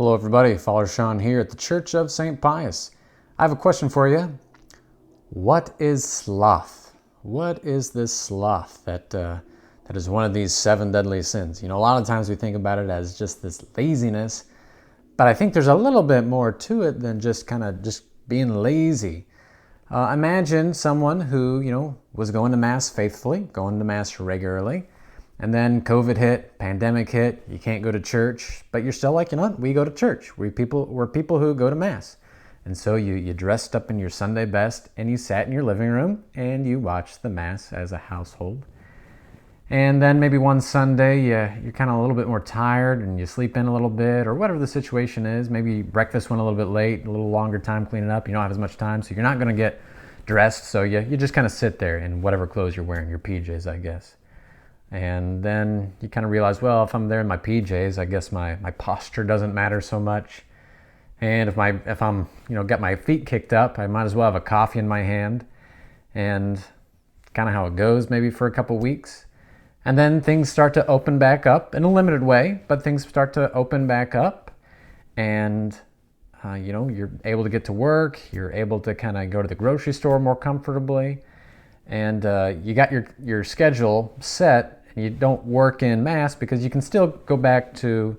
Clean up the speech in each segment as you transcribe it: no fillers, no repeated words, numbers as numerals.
Hello everybody, Father Sean here at the Church of St. Pius. I have a question for you. What is sloth? What is this sloth that is one of these 7 deadly sins? You know, a lot of times we think about it as just this laziness, but I think there's a little bit more to it than just being lazy. Imagine someone who, was going to Mass faithfully, going to Mass regularly, and then COVID hit, pandemic hit, you can't go to church, but you're still like, we go to church. We're people who go to Mass. And so you dressed up in your Sunday best and you sat in your living room and you watched the Mass as a household. And then maybe one Sunday you're kind of a little bit more tired and you sleep in a little bit or whatever the situation is. Maybe breakfast went a little bit late, a little longer time cleaning up. You don't have as much time, so you're not going to get dressed. So you just kind of sit there in whatever clothes you're wearing, your PJs, I guess. And then you kind of realize, well, if I'm there in my PJs, I guess my posture doesn't matter so much. And if I'm got my feet kicked up, I might as well have a coffee in my hand. And kind of how it goes maybe for a couple weeks. And then things start to open back up in a limited way, but things start to open back up. And you're able to get to work, you're able to kind of go to the grocery store more comfortably. And you got your schedule set. You don't work in Mass because you can still go back to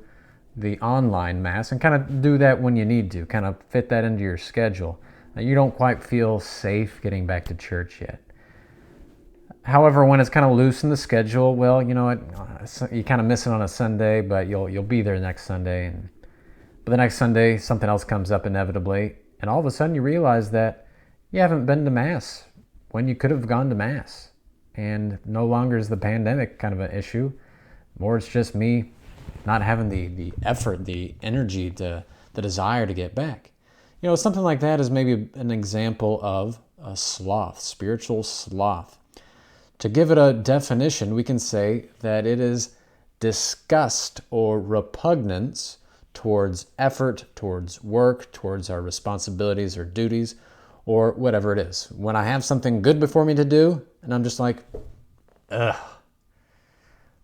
the online Mass and kind of do that when you need to, kind of fit that into your schedule. You don't quite feel safe getting back to church yet. However, when it's kind of loose in the schedule, well, you kind of miss it on a Sunday, but you'll be there next Sunday. But the next Sunday, something else comes up inevitably, and all of a sudden you realize that you haven't been to Mass when you could have gone to Mass. And no longer is the pandemic kind of an issue. More it's just me not having the effort, the energy, the desire to get back. Something like that is maybe an example of a sloth, spiritual sloth. To give it a definition, we can say that it is disgust or repugnance towards effort, towards work, towards our responsibilities or duties, or whatever it is. When I have something good before me to do, and I'm just like, ugh.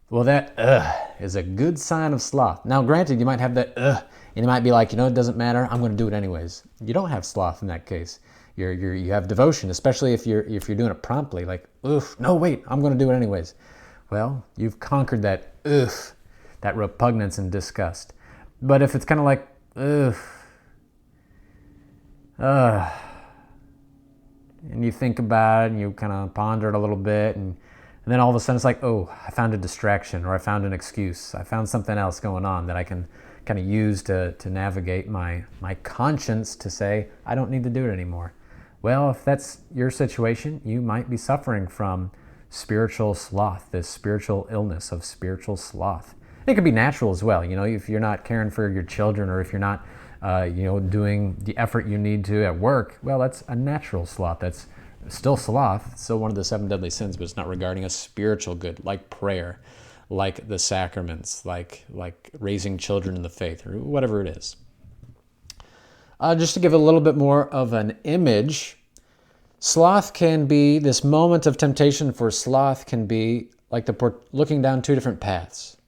Well, that is a good sign of sloth. Now, granted, you might have that and you might be like, it doesn't matter, I'm going to do it anyways. You don't have sloth in that case. You have devotion, especially if you're doing it promptly, like, no, wait, I'm going to do it anyways. Well, you've conquered that repugnance and disgust. But if it's kind of like, and you think about it and you kind of ponder it a little bit and then all of a sudden it's like, I found a distraction or I found an excuse. I found something else going on that I can kind of use to navigate my conscience to say, I don't need to do it anymore. Well, if that's your situation, you might be suffering from spiritual sloth, this spiritual illness of spiritual sloth. It could be natural as well. If you're not caring for your children or if you're not doing the effort you need to at work, well, that's a natural sloth. That's still sloth, still one of the 7 deadly sins, but it's not regarding a spiritual good, like prayer, like the sacraments, like raising children in the faith, or whatever it is. Just to give a little bit more of an image, sloth can be, this moment of temptation for sloth can be like looking down 2 different paths.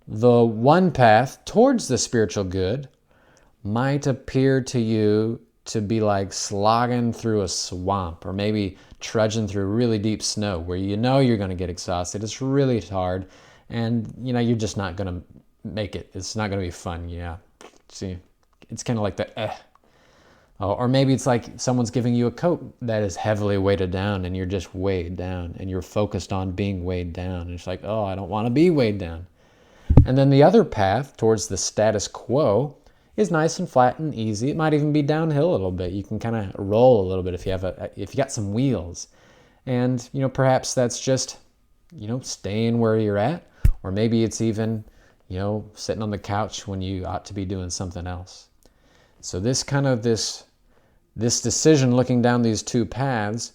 The one path towards the spiritual good might appear to you to be like slogging through a swamp or maybe trudging through really deep snow where you're going to get exhausted. It's really hard and you're just not going to make it. It's not going to be fun. See, it's kind of like the or maybe it's like someone's giving you a coat that is heavily weighted down and you're just weighed down and you're focused on being weighed down. And it's like, I don't want to be weighed down. And then the other path towards the status quo is nice and flat and easy. It might even be downhill a little bit. You can kind of roll a little bit if you got some wheels. And, perhaps that's just, staying where you're at. Or maybe it's even, sitting on the couch when you ought to be doing something else. So this decision looking down these 2 paths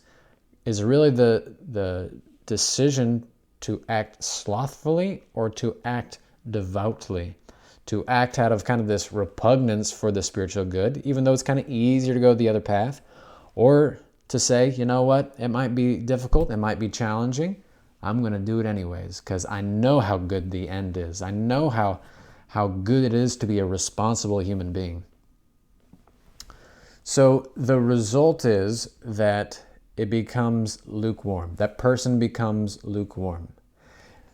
is really the decision to act slothfully or to act devoutly. To act out of kind of this repugnance for the spiritual good, even though it's kind of easier to go the other path, or to say, what, it might be difficult, it might be challenging, I'm going to do it anyways, because I know how good the end is. I know how how good it is to be a responsible human being. So the result is that it becomes lukewarm. That person becomes lukewarm.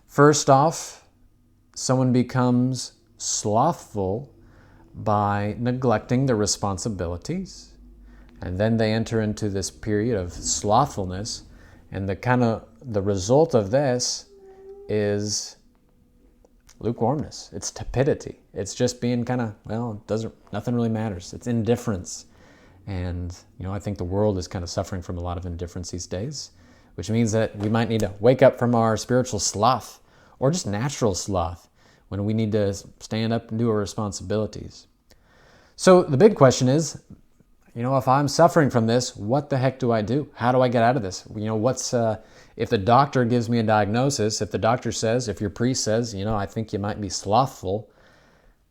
First off, someone becomes slothful by neglecting their responsibilities. And then they enter into this period of slothfulness. And the result of this is lukewarmness. It's tepidity. It's just being nothing really matters. It's indifference. And, I think the world is kind of suffering from a lot of indifference these days, which means that we might need to wake up from our spiritual sloth or just natural sloth when we need to stand up and do our responsibilities. So the big question is, if I'm suffering from this, what the heck do I do? How do I get out of this? If the doctor gives me a diagnosis, if the doctor says, if your priest says, I think you might be slothful,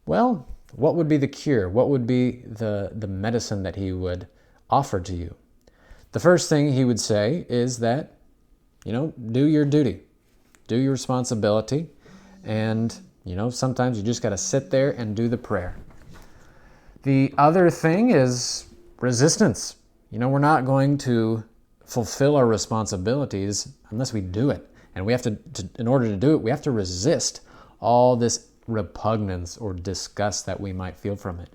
well, what would be the cure? What would be the medicine that he would offer to you? The first thing he would say is that, do your duty, do your responsibility, and, sometimes you just got to sit there and do the prayer. The other thing is resistance. We're not going to fulfill our responsibilities unless we do it. And we have to, in order to do it, we have to resist all this repugnance or disgust that we might feel from it.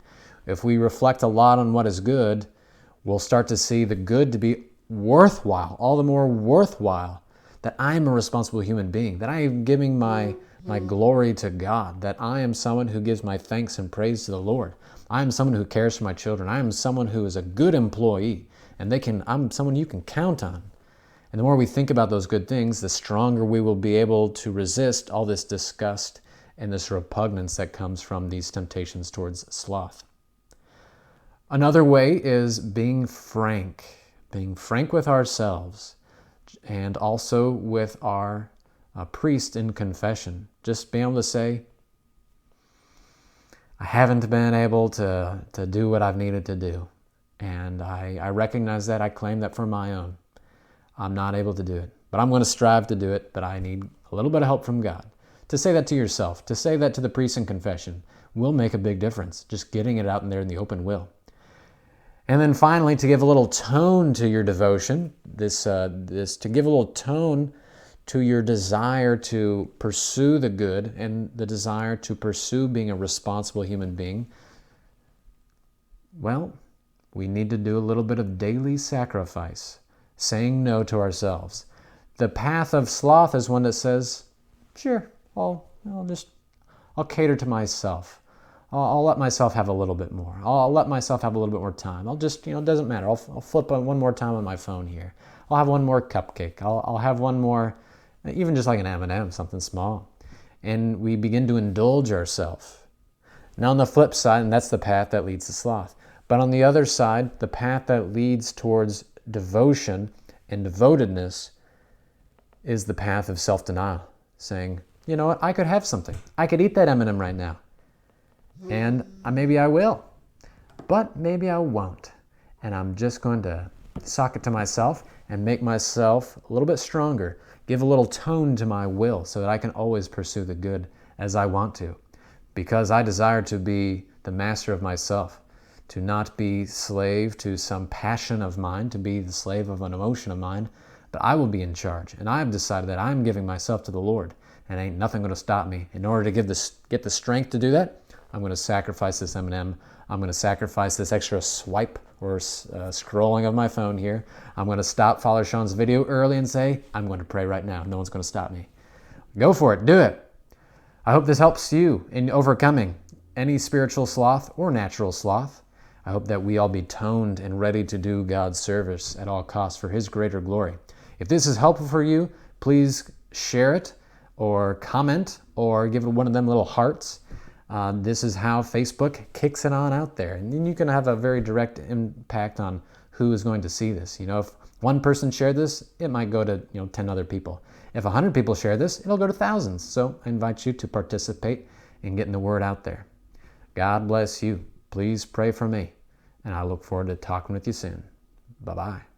If we reflect a lot on what is good, we'll start to see the good to be worthwhile, all the more worthwhile that I'm a responsible human being, that I am giving my glory to God, that I am someone who gives my thanks and praise to the Lord. I am someone who cares for my children. I am someone who is a good employee, and I'm someone you can count on. And the more we think about those good things, the stronger we will be able to resist all this disgust and this repugnance that comes from these temptations towards sloth. Another way is being frank with ourselves and also with our priest in confession. Just being able to say, I haven't been able to do what I've needed to do. And I recognize that. I claim that for my own. I'm not able to do it. But I'm going to strive to do it, but I need a little bit of help from God. To say that to yourself, to say that to the priest in confession, will make a big difference. Just getting it out in there in the open will. And then finally, to give a little tone to your devotion, to give a little tone to your desire to pursue the good and the desire to pursue being a responsible human being, well, we need to do a little bit of daily sacrifice, saying no to ourselves. The path of sloth is one that says, sure, I'll cater to myself. I'll let myself have a little bit more. I'll let myself have a little bit more time. I'll just, it doesn't matter. I'll flip on one more time on my phone here. I'll have one more cupcake. I'll have one more, even just like an M&M, something small. And we begin to indulge ourselves. Now on the flip side, and that's the path that leads to sloth. But on the other side, the path that leads towards devotion and devotedness is the path of self-denial. Saying, you know what, I could have something. I could eat that M&M right now. And maybe I will. But maybe I won't. And I'm just going to sock it to myself and make myself a little bit stronger. Give a little tone to my will so that I can always pursue the good as I want to. Because I desire to be the master of myself. To not be slave to some passion of mine, to be the slave of an emotion of mine, but I will be in charge. And I have decided that I'm giving myself to the Lord, and ain't nothing going to stop me. In order to get the strength to do that, I'm going to sacrifice this M&M. I'm going to sacrifice this extra swipe or scrolling of my phone here. I'm going to stop Father Sean's video early and say, I'm going to pray right now. No one's going to stop me. Go for it. Do it. I hope this helps you in overcoming any spiritual sloth or natural sloth. I hope that we all be toned and ready to do God's service at all costs for His greater glory. If this is helpful for you, please share it or comment or give it one of them little hearts. This is how Facebook kicks it on out there. And then you can have a very direct impact on who is going to see this. If one person shared this, it might go to 10 other people. If 100 people share this, it'll go to thousands. So I invite you to participate in getting the word out there. God bless you. Please pray for me. And I look forward to talking with you soon. Bye-bye.